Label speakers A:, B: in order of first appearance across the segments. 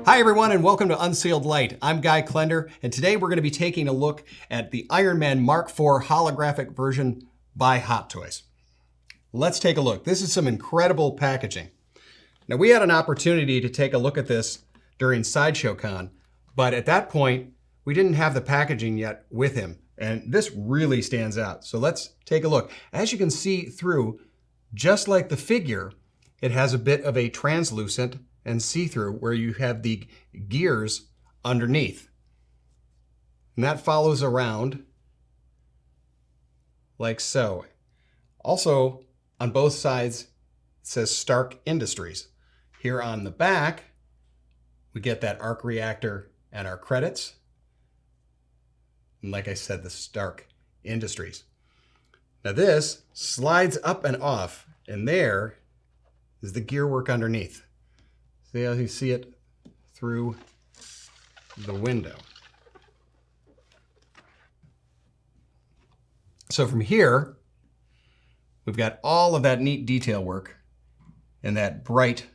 A: Hi everyone and welcome to Unsealed Lite. I'm Guy Klender and today we're going to be taking a look at the Iron Man Mark IV holographic version by Hot Toys. Let's take a look. This is some incredible packaging. Now we had an opportunity to take a look at this during Sideshow Con, but at that point we didn't have the packaging yet with him, and this really stands out. So let's take a look. As you can see through, just like the figure, it has a bit of a translucent and see-through where you have the gears underneath. And that follows around like so. Also, on both sides, it says Stark Industries. Here on the back, we get that arc reactor and our credits. And like I said, the Stark Industries. Now this slides up and off, and there is the gear work underneath. See how you see it through the window. So from here, we've got all of that neat detail work and that bright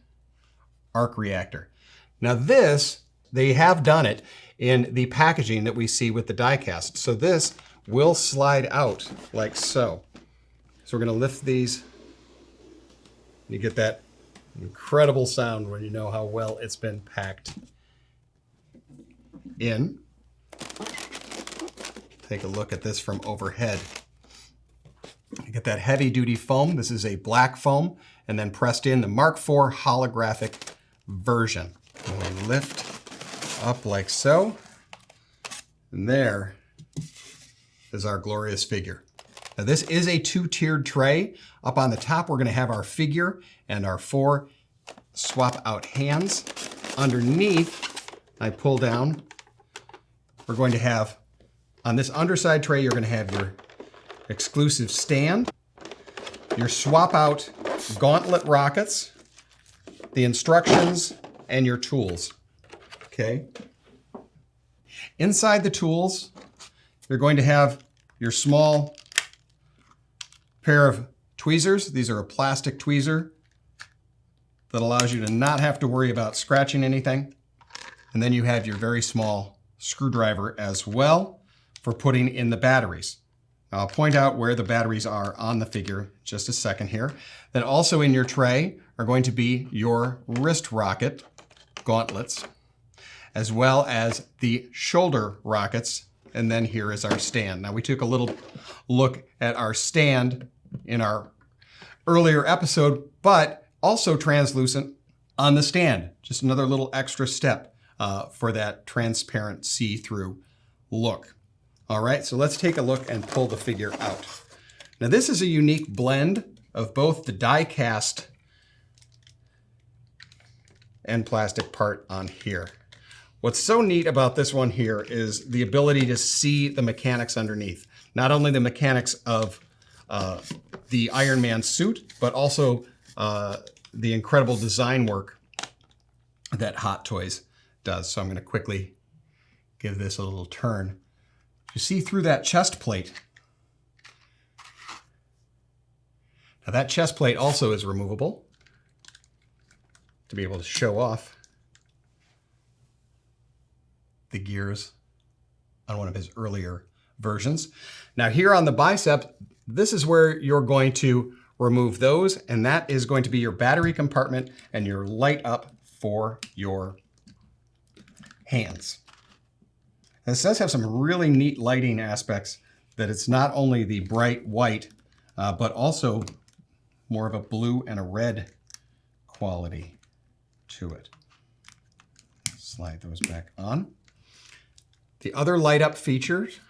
A: arc reactor. Now this, they have done it in the packaging that we see with the die cast. So this will slide out like so. So we're going to lift these. You get that incredible sound when you know how well it's been packed in. Take a look at this from overhead. You get that heavy duty foam. This is a black foam, and then pressed in the Mark IV holographic version. And we lift up like so, and there is our glorious figure. Now this is a two-tiered tray. Up on the top, we're going to have our figure and our 4 swap out hands. Underneath, I pull down, we're going to have, on this underside tray, you're going to have your exclusive stand, your swap out gauntlet rockets, the instructions, and your tools. Okay. Inside the tools, you're going to have your small pair of tweezers. These are a plastic tweezer that allows you to not have to worry about scratching anything. And then you have your very small screwdriver as well for putting in the batteries. I'll point out where the batteries are on the figure just a second here. Then also in your tray are going to be your wrist rocket gauntlets, as well as the shoulder rockets. And then here is our stand. Now we took a little look at our stand in our earlier episode, but also translucent on the stand. Just another little extra step for that transparent see-through look. All right, so let's take a look and pull the figure out. Now this is a unique blend of both the die cast and plastic part on here. What's so neat about this one here is the ability to see the mechanics underneath. Not only the mechanics of the Iron Man suit, but also the incredible design work that Hot Toys does. So I'm going to quickly give this a little turn. You see through that chest plate. Now that chest plate also is removable to be able to show off the gears on one of his earlier versions. Now here on the bicep, this is where you're going to remove those, and that is going to be your battery compartment and your light up for your hands. And this does have some really neat lighting aspects, that it's not only the bright white, but also more of a blue and a red quality to it. Slide those back on. The other light up features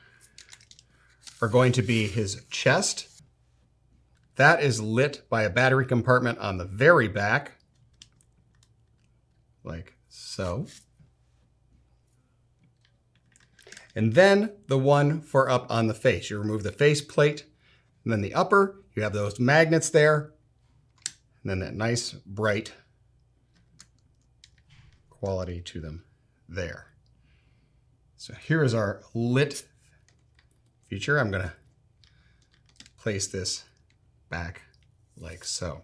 A: are going to be his chest. That is lit by a battery compartment on the very back, like so. And then the one for up on the face. You remove the face plate, and then the upper, you have those magnets there, and then that nice bright quality to them there. So here is our lit feature. I'm gonna place this back like so.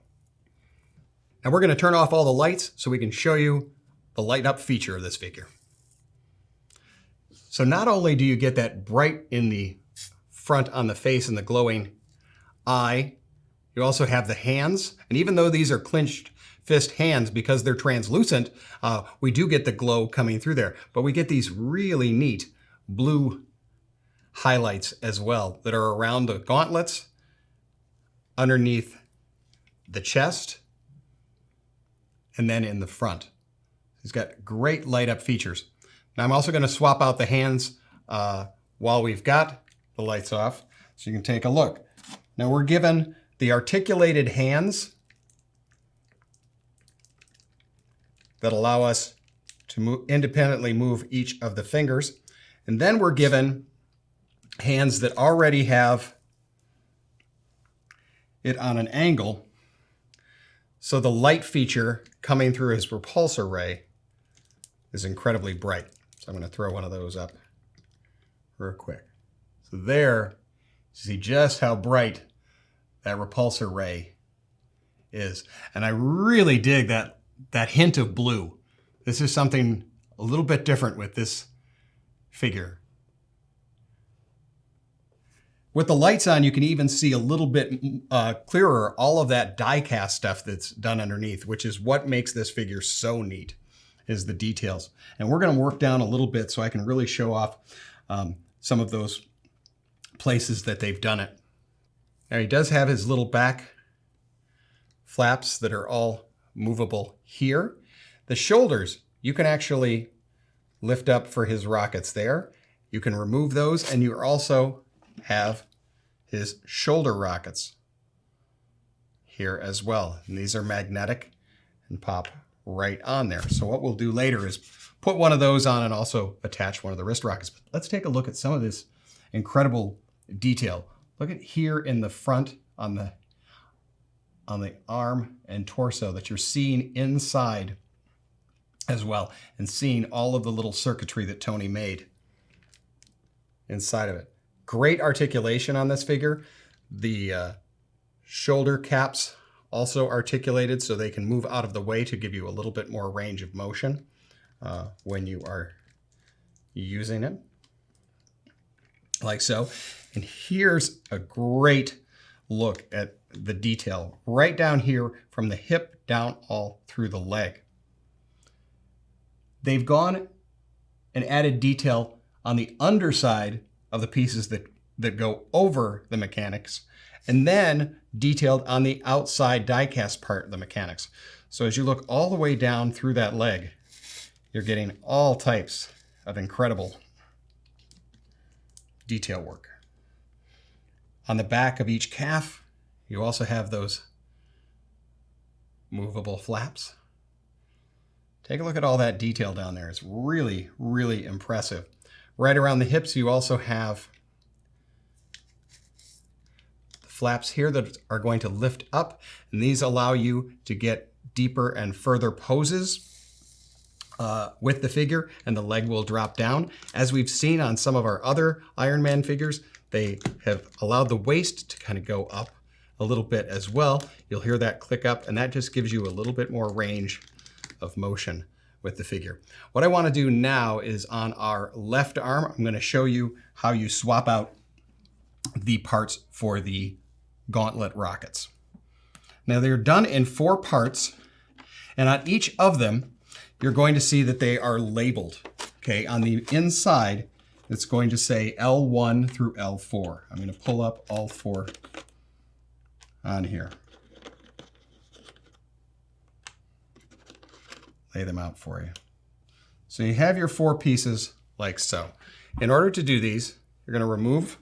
A: Now we're going to turn off all the lights so we can show you the light up feature of this figure. So not only do you get that bright in the front on the face and the glowing eye, you also have the hands. And even though these are clenched fist hands, because they're translucent, we do get the glow coming through there. But we get these really neat blue highlights as well that are around the gauntlets, underneath the chest, and then in the front. He's got great light up features. Now I'm also going to swap out the hands while we've got the lights off, so you can take a look. Now we're given the articulated hands that allow us to independently move each of the fingers. And then we're given hands that already have it on an angle, so the light feature coming through his repulsor ray is incredibly bright. So I'm going to throw one of those up real quick. So there, you see just how bright that repulsor ray is. And I really dig that hint of blue. This is something a little bit different with this figure. With the lights on, you can even see a little bit clearer all of that die-cast stuff that's done underneath, which is what makes this figure so neat, is the details. And we're going to work down a little bit so I can really show off some of those places that they've done it. Now he does have his little back flaps that are all movable here. The shoulders, you can actually lift up for his rockets there. You can remove those, and you also have his shoulder rockets here as well. And these are magnetic and pop right on there. So what we'll do later is put one of those on and also attach one of the wrist rockets. But let's take a look at some of this incredible detail. Look at here in the front on the arm and torso that you're seeing inside as well, and seeing all of the little circuitry that Tony made inside of it. Great articulation on this figure. The shoulder caps also articulated so they can move out of the way to give you a little bit more range of motion when you are using it, like so. And here's a great look at the detail right down here from the hip down all through the leg. They've gone and added detail on the underside of the pieces that go over the mechanics, and then detailed on the outside die-cast part of the mechanics. So as you look all the way down through that leg, you're getting all types of incredible detail work. On the back of each calf, you also have those movable flaps. Take a look at all that detail down there. It's really, really impressive. Right around the hips, you also have the flaps here that are going to lift up, and these allow you to get deeper and further poses with the figure, and the leg will drop down. As we've seen on some of our other Iron Man figures, they have allowed the waist to kind of go up a little bit as well. You'll hear that click up, and that just gives you a little bit more range of motion with the figure. What I want to do now is on our left arm, I'm going to show you how you swap out the parts for the gauntlet rockets. Now they're done in 4 parts, and on each of them, you're going to see that they are labeled. Okay, on the inside, it's going to say L1 through L4. I'm going to pull up all 4 on here. Lay them out for you. So you have your 4 pieces like so. In order to do these, you're going to remove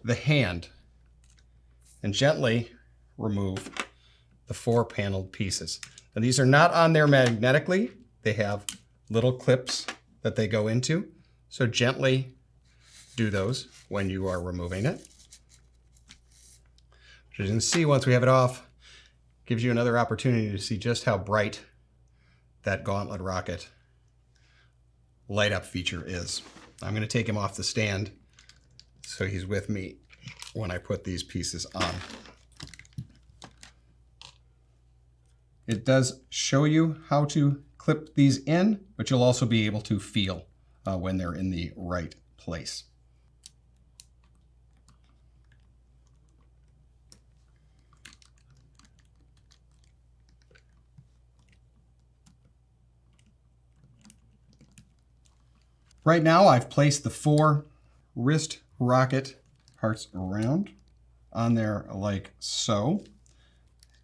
A: the hand and gently remove the 4 paneled pieces. And these are not on there magnetically. They have little clips that they go into. So gently do those when you are removing it. As you can see, once we have it off, gives you another opportunity to see just how bright that gauntlet rocket light up feature is. I'm going to take him off the stand so he's with me when I put these pieces on. It does show you how to clip these in, but you'll also be able to feel when they're in the right place. Right now I've placed the 4 wrist rocket parts around on there like so.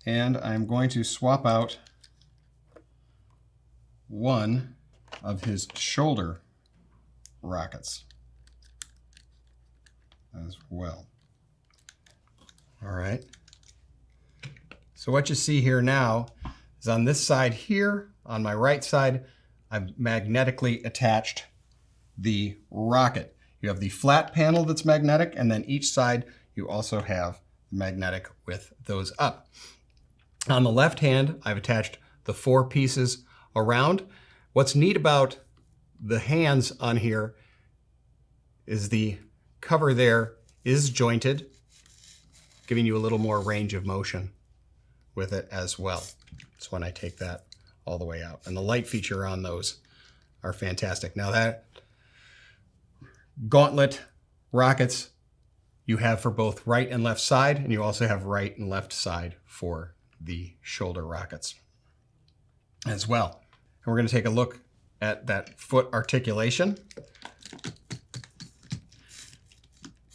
A: And I'm going to swap out one of his shoulder rockets as well. All right. So what you see here now is on this side here, on my right side, I've magnetically attached the rocket. You have the flat panel that's magnetic, and then each side you also have magnetic with those up. On the left hand, I've attached the 4 pieces around. What's neat about the hands on here is the cover there is jointed, giving you a little more range of motion with it as well. It's when I take that all the way out. And the light feature on those are fantastic. Now that gauntlet rockets you have for both right and left side, and you also have right and left side for the shoulder rockets as well. And we're going to take a look at that foot articulation.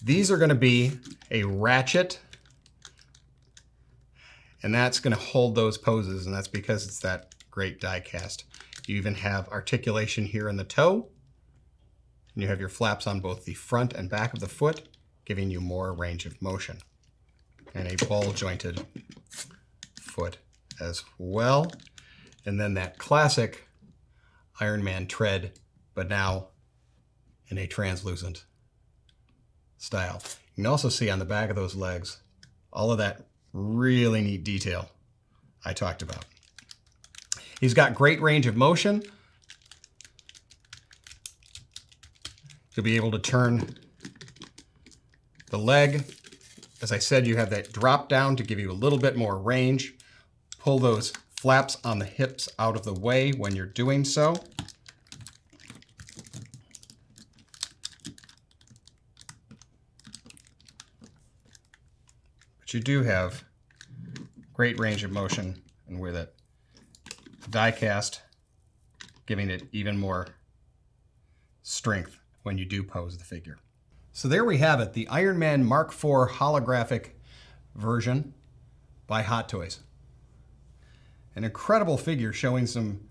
A: These are going to be a ratchet, and that's going to hold those poses, and that's because it's that great die cast. You even have articulation here in the toe, and you have your flaps on both the front and back of the foot, giving you more range of motion. And a ball jointed foot as well. And then that classic Iron Man tread, but now in a translucent style. You can also see on the back of those legs all of that really neat detail I talked about. He's got great range of motion. You'll be able to turn the leg. As I said, you have that drop down to give you a little bit more range. Pull those flaps on the hips out of the way when you're doing so. But you do have great range of motion, and with it, die cast, giving it even more strength when you do pose the figure. So there we have it, the Iron Man Mark IV holographic version by Hot Toys. An incredible figure showing some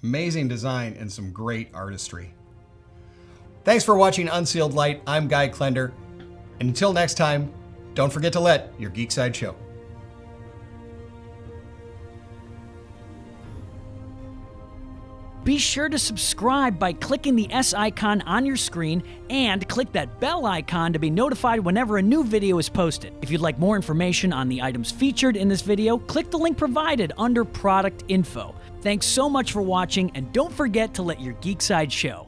A: amazing design and some great artistry. Thanks for watching Unsealed Lite. I'm Guy Klender. And until next time, don't forget to let your geek side show.
B: Be sure to subscribe by clicking the S icon on your screen and click that bell icon to be notified whenever a new video is posted. If you'd like more information on the items featured in this video, click the link provided under product info. Thanks so much for watching, and don't forget to let your geek side show.